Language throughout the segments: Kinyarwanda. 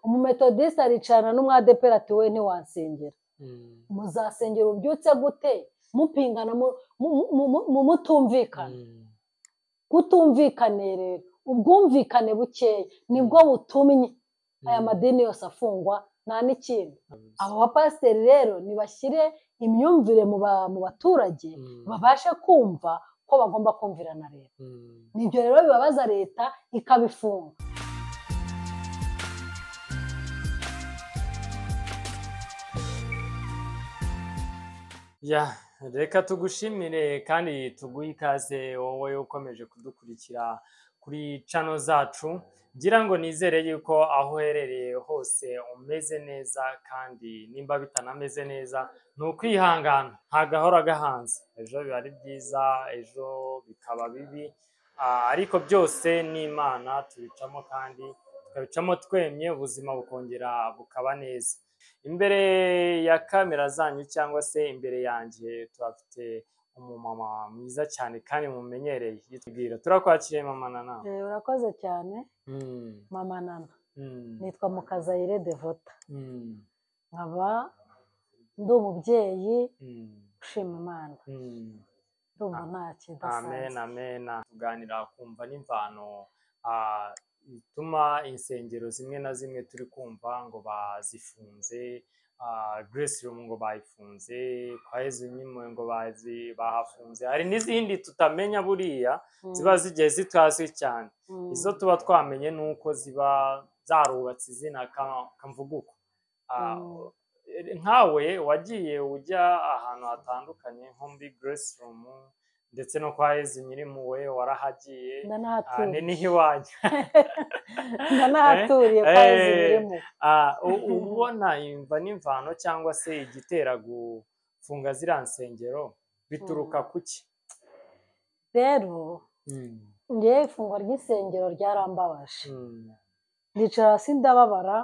umumetodiste aricarana n'umwadeperi ati we ntiwansengera muzasengera ubyutse gute mupingana mutumvikana kutumvikane rero ubwumvikane bukeya nibwo butumye aya madini yose afungwa nta n'ikindi abo bapasiteri rero nibashyire imyumvire mu baturage babashe kumva ko bagomba kumvira na leta nibyo rero bibabaza leta ikabifunga. Reka tugushimire kandi tuguhe ikaze wowe ukomeje kudukurikira kuri channel zacu, ngira ngo nizere yuko aho uherereye hose umeze neza, kandi nimba bitanameze neza ni ukwihangana, ntagahora gahanze, ejo biba ari byiza ejo bikaba bibi, ariko byose ni Imana tubicamo kandi tukabicamo twemye, ubuzima bukongera bukaba neza. Imbere ya kamera zanyu cyangwa se imbere yanjye turafite umumama mwiza cyane kandi mumenyereye, yitubwira. Turakwakiriye Mama Nana. Urakoze cyane. Mama Nana nitwa Mukazayire Devota, nkaba ndi umubyeyi ushima Imana, ndumva nta kidasanzwe. Amen. Tuganira kumva n'imvano bituma insengero zimwe na zimwe turi kumva ngo bazifunze, Grace Room ngo bayifunze, kwa Yezu nyimwe ngo bahafunze, hari n'izindi tutamenya buriya ziba zigiye zitazwi cyane. Izo tuba twamenye nuko ziba zarubatse izina kamvuguko. Nkawe wagiye ujya ahantu hatandukanye nko muri Grace Room ndetse no kwa Yezu Nyirimpuhwe warahagiye, niho iwanjye ndanahaturiye kwa Yezu Nyirimpuhwe. Ubona imva n'imvano cyangwa se igitera gufunga ziriya nsengero bituruka kuki? Rero ngewe ifungwa ry'isengero ryarambabaje, ndicara hasi ndababara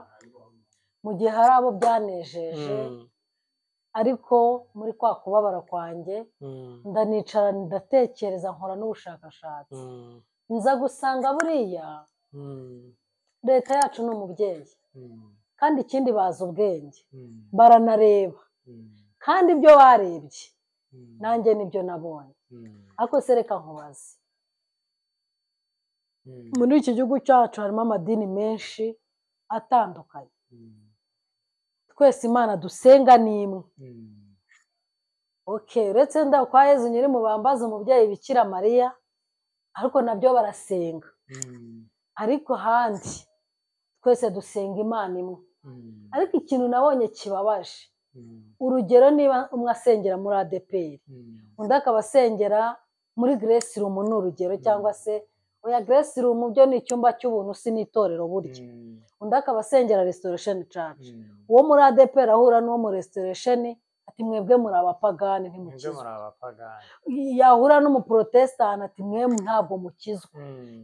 mu gihe hari abo byanejeje, ariko muri kwa kubabara kwanjye ndanicara ndatekereza, nkora n'ubushakashatsi, nza gusanga buriya leta yacu ni umubyeyi, kandi ikindi bazi ubwenge, baranareba, kandi ibyo barebye nanjye nibyo nabonye. Ariko se reka nkubaze, muri iki gihugu cyacu harimo amadini menshi atandukanye, twese Imana dusenga ni imwe. Uretse nda kwa Yezu Nyirimpuhwe bambaza umubyeyi Bikira Mariya, ariko nabyo barasenga, ariko ahandi twese dusenga Imana imwe. Ariko ikintu nabonye kibabaje, urugero niba umwe asengera muri ADEPR, undi akaba asengera muri Grace Room, ni urugero, cyangwa se oya Grace Room byo ni icyumba cy'ubuntu, si n'itorero burya, undi akaba asengera Restoration Church, uwo muri ADEPR ahura n'uwo muri Restoration ati mwebwe muri abapagani ntimukizwe, yahura n'umuprotestant ati mwebwe ntabwo mukizwe,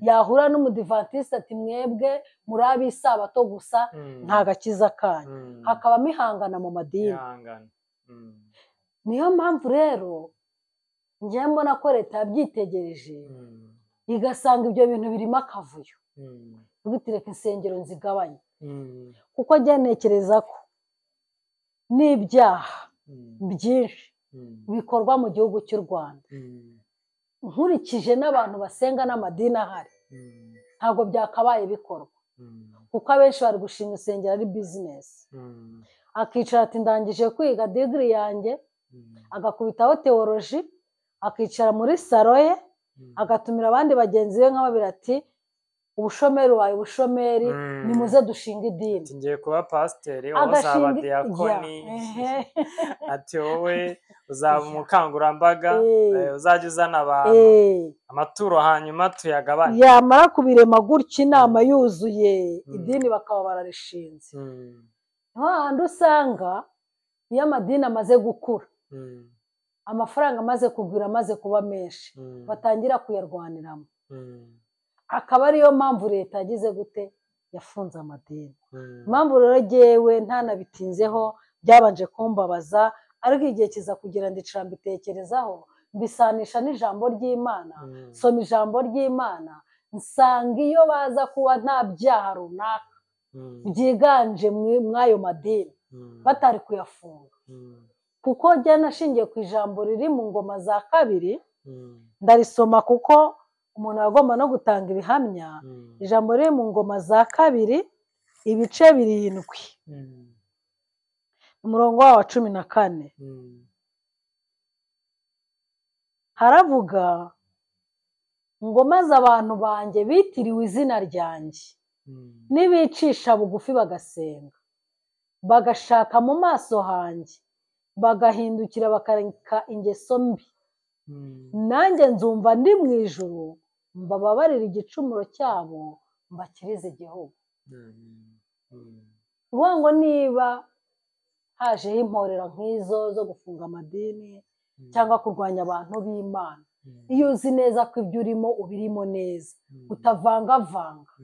yahura n'umudivantiste ati mwebwe muri ab'isabato gusa nta gakiza kanyu. Hakabamo ihangana mu madini. Niyo mpamvu rero njye mbona ko leta yabyitegereje igasanga ibyo bintu birimo akavuyo, ubitireka insengero nzigabanye, kuko njye ntekereza ko n'ibyaha byinshi bikorwa mu gihugu cy'u Rwanda, nkurikije n'abantu basenga n'amadini ahari, ntabwo byakabaye bikorwa, kuko abenshi bari gushinga insengero ari bizinesi, akicara ati ndangije kwiga digiri yanjye, agakubitaho teoloji, akicara muri salo ye, agatumira abandi bagenzi be nk'ababiri ati ubushomeri ubaye ubushomeri, nimuze dushinga idini, ngiye kuba pasiteri, wowe uzaba diyakoni, ati wowe uzaba umukangurambaga, uzajya uzana abantu amaturo hanyuma tuyagabane. Yamara kubirema gutya inama yuzuye, idini bakaba bararishinze. Niho handi usanga iyo amadini amaze gukura, amafaranga amaze kugwira, amaze kuba menshi, batangira kuyarwaniramo, akaba ariyo mpamvu leta yagize gute, yafunze amadini. Impamvu rero jyewe ntanabitinzeho byabanje kumbabaza, ariko igihe kiza kugira ndicara mbitekerezaho, mbisanisha n'ijambo ry'Imana, soma ijambo ry'Imana, nsanga iyo baza kuba nta byaha runaka byiganje mw'ayo madini batari kuyafunga, kuko njya nashingiye ku ijambo riri mu Ngoma za kabiri, ndarisoma kuko umuntu agomba no gutanga ibihamya. Ijambo riri mu Ngoma za kabiri ibice 7 umurongo wa 14 haravuga ngo maze abantu banjye bitiriwe izina ryanjye nibicisha bugufi bagasenga bagashaka mu maso hanjye bagahindukira bakareka ingeso mbi, nanjye nzumva ndi mu ijuru mbababarira igicumuro cyabo mbakirize igihugu. Uvuga ngo niba hajeho imporera nk'izo zo gufunga amadini cyangwa kurwanya abantu b'Imana, iyo uzi neza ko ibyo urimo ubirimo neza utavangavanga,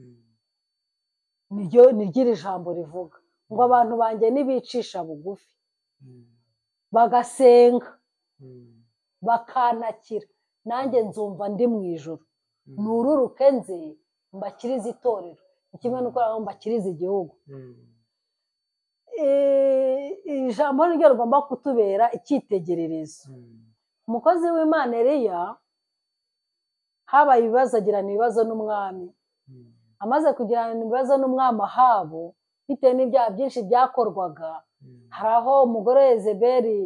niryo iri jambo rivuga ngo abantu banjye nibicisha bugufi bagasenga bakanakira, nanjye nzumva ndi mu ijuru nururuke nze mbakirize itorero, kimwe n'uko mbakirize igihugu. Ijambo niryo rigomba kutubera icyitegererezo. Umukozi w'Imana Eliya habaye ibibazo, agirana ibibazo n'umwami. Amaze kugirana ibibazo n'umwami Ahabu bitewe n'ibyaha byinshi byakorwaga, hari aho umugore Yezebeli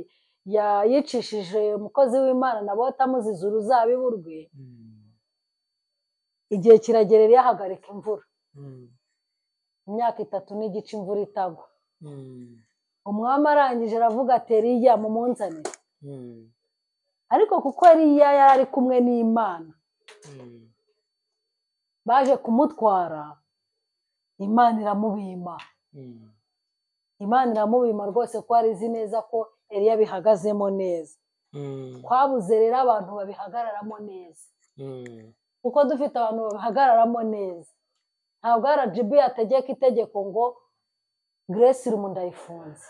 yicishije umukozi w'Imana Naboti amuziza uruzabibu rwe. Igihe kiragera Eliya ahagarika imvura, imyaka 3 n'igice imvura itagwa. Umwami arangije aravuga ati Eliya mumunzanire, ariko kuko Eliya yari ari kumwe n'Imana baje kumutwara, Imana iramubima. Imana iramubima rwose ko ari izi neza ko Eliya bihagazemo neza. Twabuze rero abantu babihagararamo neza, kuko dufite abantu babihagararamo neza ntabwo RGB yategeka itegeko ngo Grace Room ndayifunze.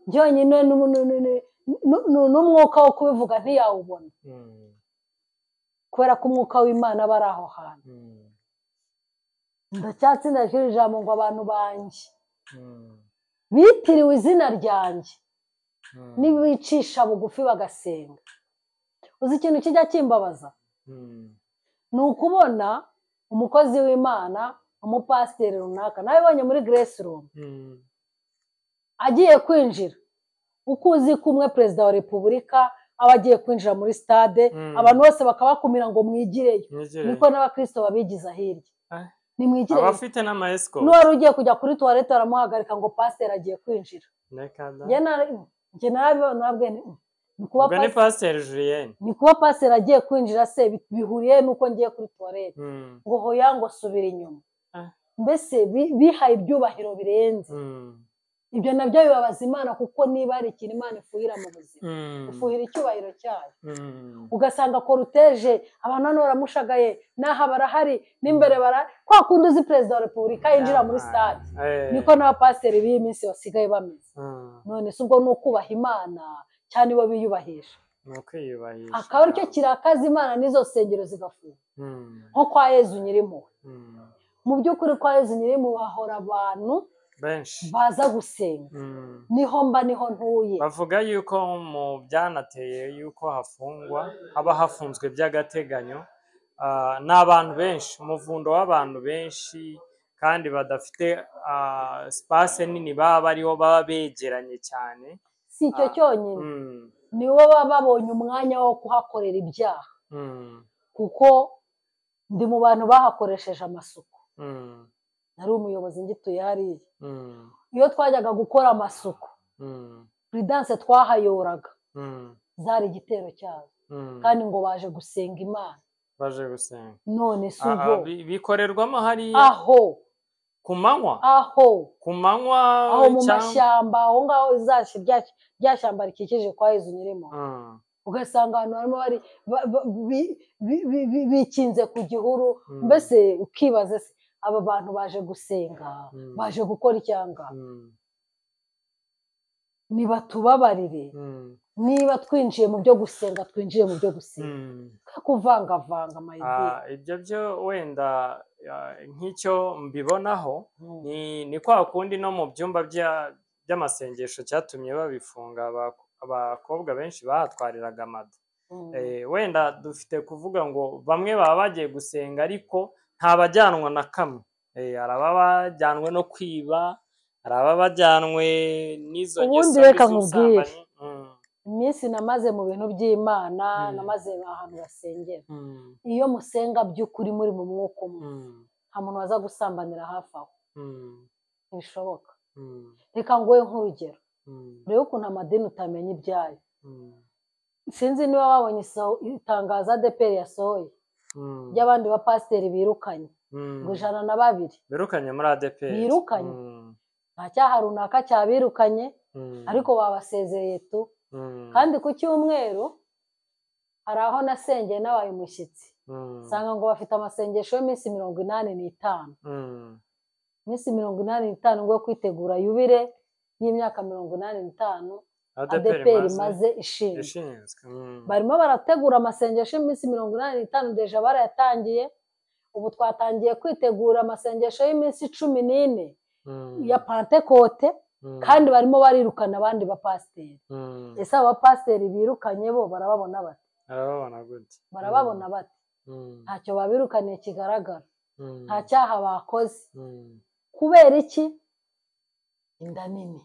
Byonyine n'umwuka wo kubivuga ntiyawubona, kubera ko umwuka w'Imana aba ari aho hantu. Ndacyatsinda ijambo ngo abantu banjye bitiriwe izina ryanjye nibicisha bugufi bagasenga. Uzi ikintu kijya kimbabaza? Ni ukubona umukozi w'Imana, umupasiteri runaka, nabibonye muri Grace Room, agiye kwinjira, uko uzi kumwe perezida wa repubulika aba agiye kwinjira muri stade, abantu bose bakabakumira ngo mwigireyo, niko n'abakristo babigiza hirya, nimwigire. Abafite n'amaesco n'uwari ugiye kujya kuri toilette aramuhagarika ngo pasiteri agiye kwinjira. Njye narabwe ni kuba pasiteri Julien, ni kuba pasiteri agiye kwinjira se bihuriye nuko ngiye kuri toilette ngo hoya ngo subira inyuma. Mbese bihaye ibyubahiro birenze. Ibyo nabyo bibabaza Imana, kuko niba ari ikintu Imana ifuhira mu buzima, ifuhira icyubahiro cyayo. Ugasanga koruteje abantu hano baramushagaye, n'aha barahari n'imbere kwa kundi uzi perezida wa repubulika yinjira muri stade, niko n'abapasiteri b'iyi minsi basigaye bameze. None se ubwo ni ukubaha Imana cyane bo biyubahisha? Akaba aricyo kirakaza Imana n'izo sengero zigafunga, nko kwa Yezu Nyirimpuhwe. Mu by'ukuri kwa Yezu Nyirimpuhwe hahora abantu benshi baza gusenga. Niho mba niho ntuye. Bavuga yuko mu byanateye yuko hafungwa haba hafunzwe by'agateganyo n'abantu benshi, umuvundo w'abantu benshi kandi badafite space nini, baba bariho baba begeranye cyane. Si icyo cyonyine, nibo baba babonye umwanya wo kuhakorera ibyaha, kuko ndi mu bantu bahakoresheje amasuku. Nari umuyobozi ngituye hariya. Iyo twajyaga gukora amasuku, Prudence twahayoraga, zari igitero cyazo, kandi ngo baje gusenga Imana. Baje gusenga. None si ubwo bikorerwamo hariya aho ku manywa, ku manywa, aho mu mashyamba, aho ngaho izashi rya shyamba rikikije kwa Yezu Nyirimpuhwe. Ugasanga abantu barimo bikinze ku gihuru. Mbese ukibaza se aba bantu baje gusenga, baje gukora icyanga? Niba tubabarire, niba twinjiye mu byo gusenga, twinjiye mu byo gusenga, kuvangavanga amayidini. Ibyo byo wenda nk'icyo mbibonaho ni kwa kundi no mu byumba by'amasengesho cyatumye babifunga abakobwa benshi bahatwariraga amada. Wenda dufite kuvuga ngo bamwe baba bagiye gusenga ariko ntabajyanwa na kamwe. Hari ababa bajyanwe no kwiba, hari ababa bajyanwe n'izo ngeso z'ubusambanyi. Iminsi namaze mu bintu by'Imana, namaze ahantu basengera. Iyo musenga by'ukuri muri mu mwuka umwe, nta muntu waza gusambanira hafi aho. Ntibishoboka. Reka nguhe nk'urugero. Urebe ukuntu amadini utamenya ibyayo. Sinzi niba wabonye itangazo ADEPR yasohoye ry'abandi bapasiteri birukanye ngo 102 birukanye muri ADEPR. Birukanye. Nta cyaha runaka cyabirukanye ariko babasezereye tu. Kandi ku cyumweru hari aho nasengeye n'abaye umushyitsi. Sanga ngo bafite amasengesho y'iminsi 85. Iminsi 85 ngo kwitegura yubire y'imyaka 85 ADEPR imaze ishinzwe. Barimo barategura amasengesho y'iminsi 85 deja barayatangiye. Ubu twatangiye kwitegura amasengesho y'iminsi 14 ya Pentecote. Kandi barimo barirukana abandi bapasiteri. Ese abapasiteri birukanye bo barababona bate? Barababona bate? Ntacyo babirukaniye kigaragara. Nta cyaha bakoze. Kubera iki? Inda nini.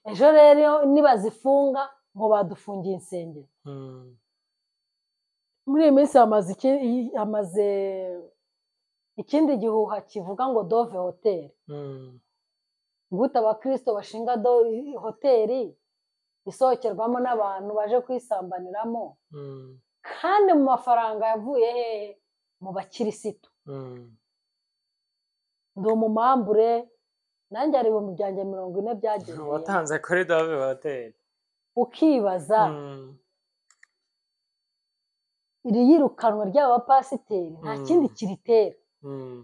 Ejo rero nibazifunga ngo badufungiye insengero. Muri iyi minsi hamaze ikindi gihuha kivuga ngo Dove Hotel. Gute abakristo bashinga hoteli isohokerwamo n'abantu baje kwisambaniramo, kandi mu mafaranga yavuye hehe? Mu bakirisitu. Ndi umumambure nanjye ari ibihumbi byanjye 40 byagiye. Watanze kuri Dove Hotel. Ukibaza iri yirukanwa ry'abapasiteri nta kindi kiritera.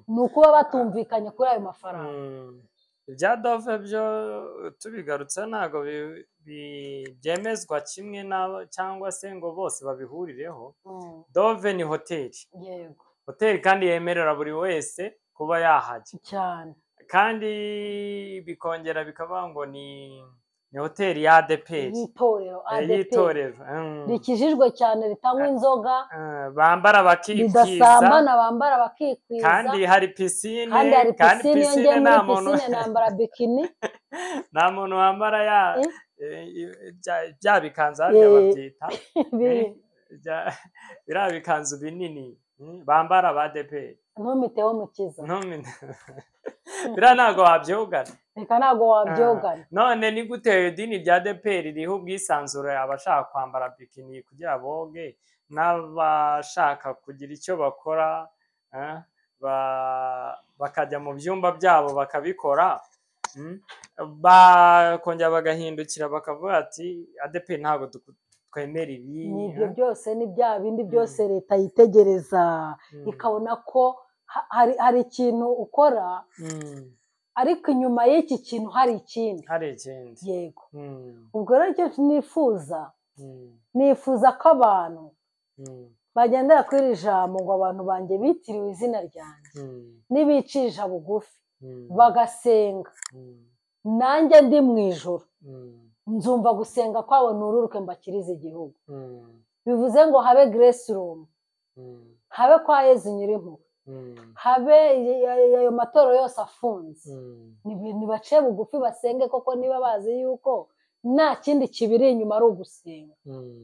Ni ukuba batumvikanye kuri ayo mafaranga. Ibya Dove byo tubigarutse ntago byemezwa kimwe cyangwa se ngo bose babihurireho. Dove ni hoteli. Yego. Hoteli kandi yemerera buri wese kuba yahajya. Cyane. Kandi bikongera bikavuga ngo ni hoteli ya ADEPR. Y'itorero. Rikijijwe cyane ritanywa inzoga. Bambara bakikwiza. Ridasambana bambara bakikwiza. Kandi hari pisine. Kandi pisine nta muntu. Nambara bikini. Nta muntu wambara bya bikanzu babyita. Biriya bikanzu binini bambara ba ADEPR. Ntumiteho mukiza. Biriya ntabwo wabyogana. Reka ntabwo wabyogana. None ni gute idini rya ADEPR ririho ubwisanzure abashaka kwambara bikini kugira boge, n'abashaka kugira icyo bakora bakajya mu byumba byabo bakabikora, bakongera bagahindukira bakavuga ati ADEPR ntabwo twemera ibi. Nibyo byose ni bya bindi byose leta yitegereza ikabona ko hari ikintu ukora ariko inyuma y'iki kintu hari ikindi. Yego. Ubwo rero icyo nifuza ko abantu bagendera kuri iri jambo ngo abantu banjye bitiriwe izina ryanjye nibicisha bugufi bagasenga, nanjye ndi mu ijoro nzumva gusenga kwabo nururuke mbakirize igihugu. Bivuze ngo habe Grace Room, habe kwa Yezu Nyirimpuhwe, habe ayo matoro yose afunze, nibace bugufi basenge koko niba bazi yuko nta kindi kibiri inyuma ari ugusenga.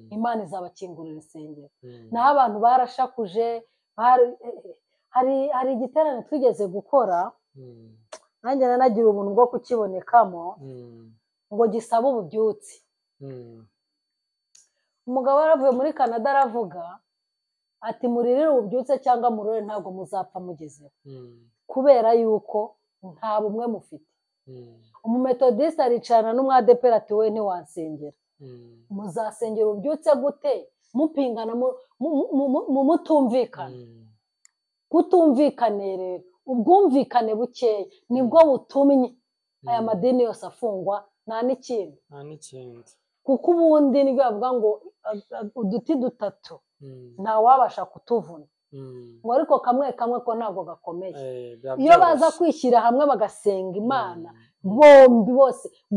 Imana izabakingurira insengero. Naho abantu barashakuje. Hari igiterane twigeze gukora, nanjye nanagira ubuntu bwo kukibonekamo, ngo gisaba ububyutsi. Umugabo yaravuye muri Canada aravuga ati muririre ububyutse cyangwa murore ntabwo muzapfa mugezeho, kubera yuko nta bumwe mufite. Umumetodiste aricarana n'umwadepera ati we ntiwansengera. Muzasengera ububyutse gute mupingana mutumvikana? Kutumvikane rero, ubwumvikane bukeya nibwo butumye aya madini yose afungwa, nta n'ikindi. Kuko ubundi nibyo bavuga ngo uduti dutatu nta wabasha kutuvuna. ngo ariko kamwe kamwe ko ntabwo gakomeye biba iyo baza byoroshye. kwishyira hamwe bagasenga imana bombi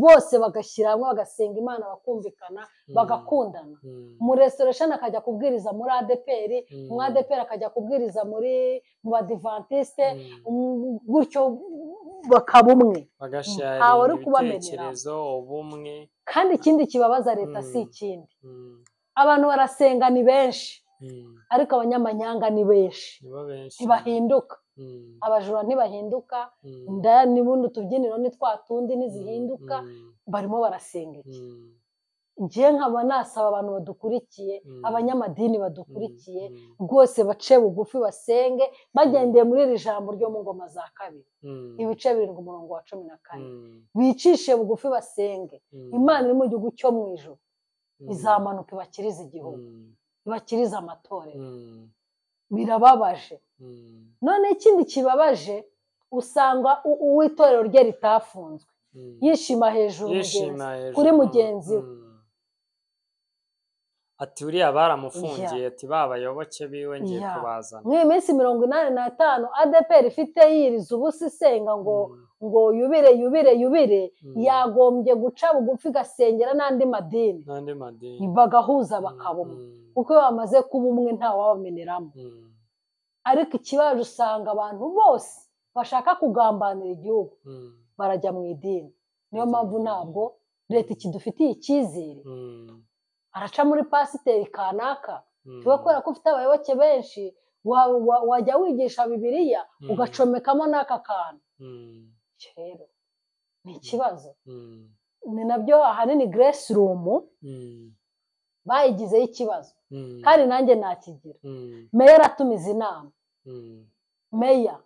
bose bagashyira hamwe bagasenga imana bakumvikana bagakundana mu restoration akajya kubwiriza muri ADPR mu ADPR akajya kubwiriza mu Badivantiste gutyo bakaba umwe ntawe uri kubamenera ubumwe. kandi ikindi kibabaza leta si ikindi abantu barasenga ni benshi ariko abanyamanyanga ni benshi ntibahinduka abajura ntibahinduka indaya n'ubundi utubyiniro ni twa tundi ntizihinduka barimo barasenga iki ngiye nkaba nasaba abantu badukurikiye abanyamadini badukurikiye rwose bace bugufi basenge bagendeye muri iri jambo ryo mu Ngoma za kabiri ibice 7 umurongo wa 14 bicishe bugufi basenge imana iri mu gihugu cyo mu ijuru izamanuka ibakiriza igihugu ibakiriza amatorero birababaje none ikindi kibabaje usanga uw'itorero rye ritafunzwe yishima hejuru kuri mugenzi we ati uriya baramufungiye ati babayoboke biwe ngiye kubazana nk'iyi minsi 85 ADPR ifite yiriza ubusa isenga ngo yubire yagombye guca bugufi gasengera n'andi madini bagahuza bakaba umwe kuko iyo bamaze kuba umwe ntawabameneramo ariko ikibazo usanga abantu bose bashaka kugambanira igihugu barajya mu idini niyo mpamvu ntabwo leta ikidufitiye icyizere araca muri pasiteri kanaka tuba kubera ko ufite abayoboke benshi wajya wigisha bibiliya ugacomekamo n'aka kantu rero ni ikibazo ni nabyo ahanini Grace Room bayigizeho ikibazo kandi nanjye nakigira meya aratumiza inama meya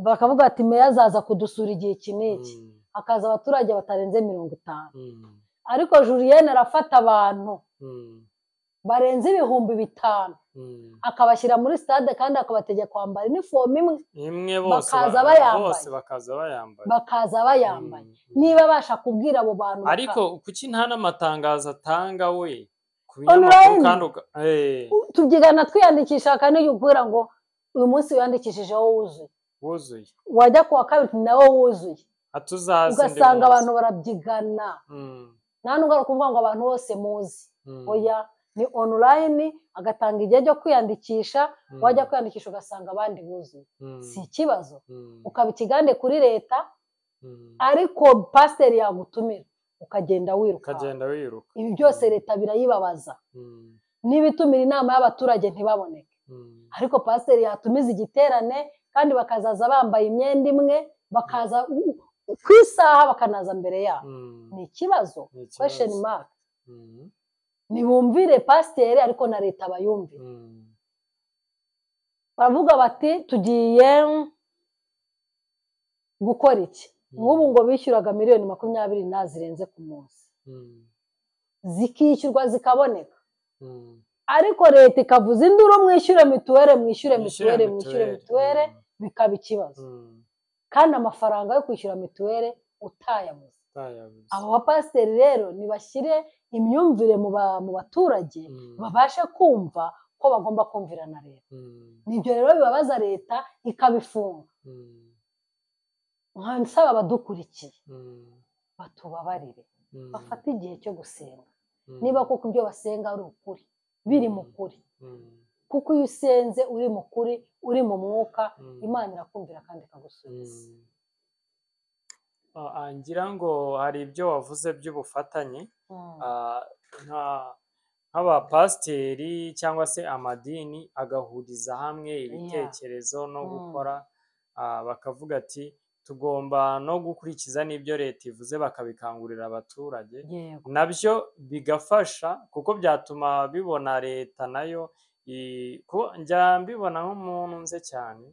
bakavuga ati meya azaza kudusura igihe iki n'iki hakaza abaturage batarenze 50 ariko Julienne arafata abantu barenze 5,000 akabashyira muri stade kandi akabategeka kwambara uniforme imwe bakaza bayambaye niba abasha kubwira abo bantu ariko kuki nta n'amatangazo atanga we kubinyamakuru kandi tubyigana twiyandikisha kandi yubwira ngo uyu munsi wiyandikishijeho wuzuye wajya kuwa kabiri nawe wuzuye ugasanga abantu barabyigana nta nubwo ari ukuvuga ngo abantu bose muzi oya ni online agatanga igihe cyo kwiyandikisha wajya kwiyandikisha ugasanga abandi buzuye si ikibazo ukaba ikigande kuri leta ariko pasiteri yagutumira ukagenda wiruka ibi byose leta birayibabaza n'ibitumira inama y'abaturage ntibaboneke ariko pasiteri yatumiza igiterane kandi bakazaza bambaye imyenda imwe bakaza ku isaha bakanaza mbere yabo ni ikibazo question mark nibumvire pasiteri ariko na leta bayumvire baravuga bati tugiye gukora iki nk'ubu ngo bishyuraga miliyoni 20 zirenze ku munsi zikishyurwa zikaboneka ariko leta ikavuza induru mwishyure mituwere bikaba ikibazo kandi amafaranga yo kwishyura mituwere utayabuze abo bapasiteri rero nibashyire imyumvire mu baturage babashe kumva ko bagomba kumvira na leta nibyo rero bibabaza leta ikabifunga nkansaba abadukurikiye batubabarire bafate igihe cyo gusenga niba koko ibyo basenga ari ukuri biri mu kuri kuko iyo usenze uri mu kuri uri mu mwuka imana irakumvira kandi ikagusubiza ngira ngo hari ibyo wavuze by'ubufatanye nk'abapasiteri cyangwa se amadini agahuriza hamwe ibitekerezo no gukora bakavuga ati tugomba no gukurikiza n'ibyo leta ivuze bakabikangurira abaturage nabyo bigafasha kuko byatuma bibona leta nayo njya mbibona nk'umuntu nze cyane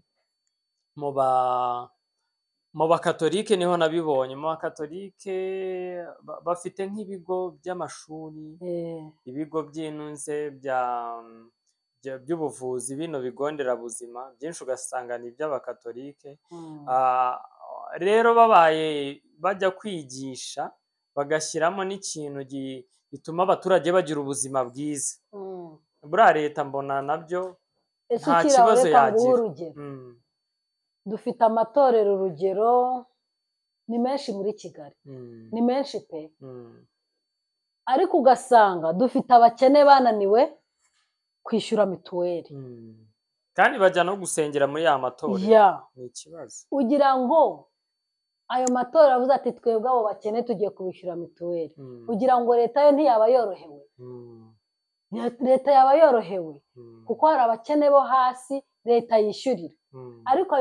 mu bakatolike niho nabibonye mu bakatolike bafite nk'ibigo by'amashuri ibigo by'intuze by'ubuvuzi bino bigo nderabuzima byinshi ugasanga ni iby'abakatolike rero babaye bajya kwigisha bagashyiramo n'ikintu gituma abaturage bagira ubuzima bwiza buriya leta mbona nabyo ese nta ukiri aho kibazo reka nguhe yagira. urugero dufite amatorero urugero ni menshi muri Kigali ni menshi pe ariko ugasanga dufite abakene bananiwe kwishyura mituweli kandi bajya no gusengera muri ya matorero ya ni ikibazo ugira ngo ayo matorero avuze ati twebwe abo bakene tugiye kubishyura mituweli ugira ngo leta yo ntiyaba yorohewe leta yaba yorohewe kuko hari abakene bo hasi leta yishyurira ariko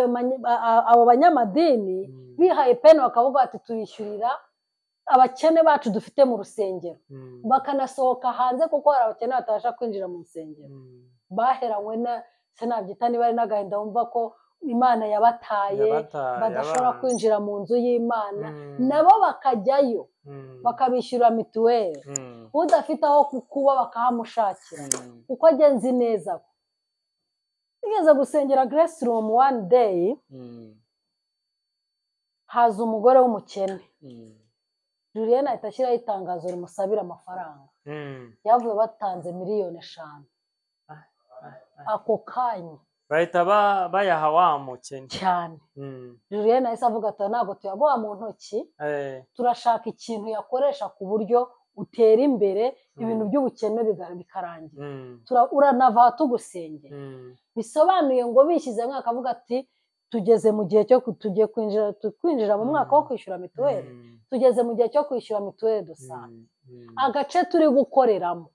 abo banyamadini bihaye peni bakavuga ati turishyurira abakene bacu dufite mu rusengero bakanasohoka hanze kuko hari abakene batabasha kwinjira mu rusengero baheranywe na sinabyita niba ari n'agahinda wumva ko Imana yabataye badashobora kwinjira mu nzu y'Imana nabo bakajyayo bakabishyura mituweli udafite aho kuba bakahamushakira kuko agenzi neza ko igeze gusengera Grace Room one day haza umugore w'umukene Julienne ahita ashyiraho itangazo rimusabira amafaranga yavuye batanze miliyoni 5 ako kanya bahita bayaha wa mukene cyane Julienne ahise avuga ati ntabwo tuyaguha mu ntoki turashaka ikintu yakoresha ku buryo utera imbere ibintu by'ubukene bikarangira uranava tugusengera bisobanuye ngo bishyizemo akavuga ati tugeze mu gihe cyo tugiye kwinjira mu mwaka wo kwishyura mituweli tugeze mu gihe cyo kwishyura mituweli dusanga agace turi gukoreramo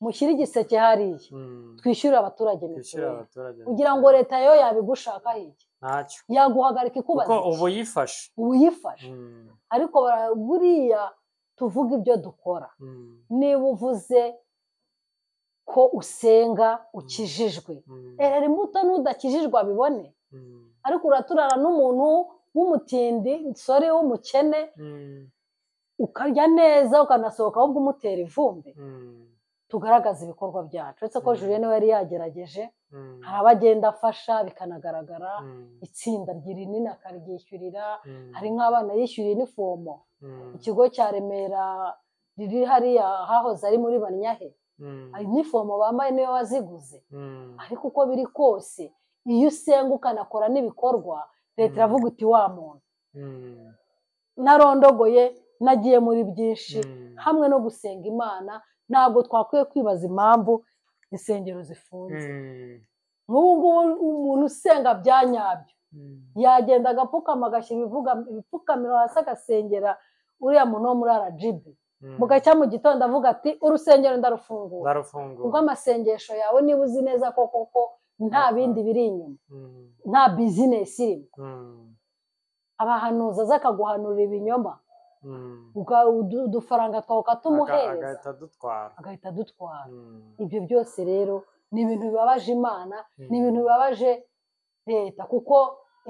mushyire igiseke hariya twishyure abaturage mituweli kugira ngo leta yo yabigushaka iki ntacyo yaguhagarika ikubaza kuko ubu yifashe ariko buriya tuvuga ibyo dukora niba uvuze ko usenga ukijijwe rero imbuto n'udakijijwe abibone ariko uraturana n'umuntu w'umutindi w'umukene ukarya neza ukanasohoka ahubwo umutera ivumbi tugaragaza ibikorwa byacu uretse ko Julienne we yari yagerageje hari abagenda afasha bikanagaragara itsinda rinini akaryishyurira hari nk'abana yishyuriye inifomo ikigo cya Remera riri hariya hahoze ari muri Banyahe inifomo bambaye niyo waziguze ariko uko biri kose iyo usenga ukanakora n'ibikorwa leta iravuga uti wa muntu narondogoye nagiye muri byinshi hamwe no gusenga Imana ntabwo twakwiye kwibaza impamvu insengero zifunze nk'ubu ngubu umuntu usenga bya nyabyo yagenda agapfukama agashyira ibipfukamiro hasi agasengera uriya muntu wo muri RGB mugacya mu gitondo avuga ati urusengero ndarufungura ubwo amasengesho yawe niba uzi neza ko koko nta bindi biri inyuma nta bizinesi irimo abahanuza aza akaguhanurira ibinyoma udufaranga twawe ukatumuhereza agahita adutwara ibyo byose rero ni ibintu bibabaje Imana ni ibintu bibabaje leta kuko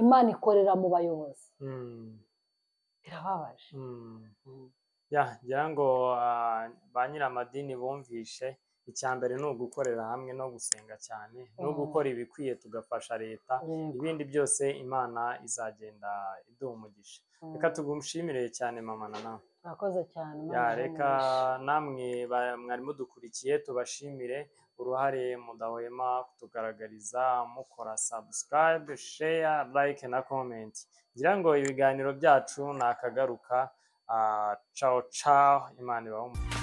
Imana ikorera mu bayobozi birababaje ngira ngo ba nyiramadini bumvishe icya mbere ni ugukorera hamwe no gusenga cyane no gukora ibikwiye tugafasha leta ibindi byose Imana izagenda iduha umugisha reka tugumushimire cyane mama Nana mwakoze cyane reka namwe mwari mudukurikiye tubashimire uruhare mudahwema kutugaragariza mukora subscribe share like na comment ngira ngo ibiganiro byacu nakagaruka ciao ciao Imana ibahe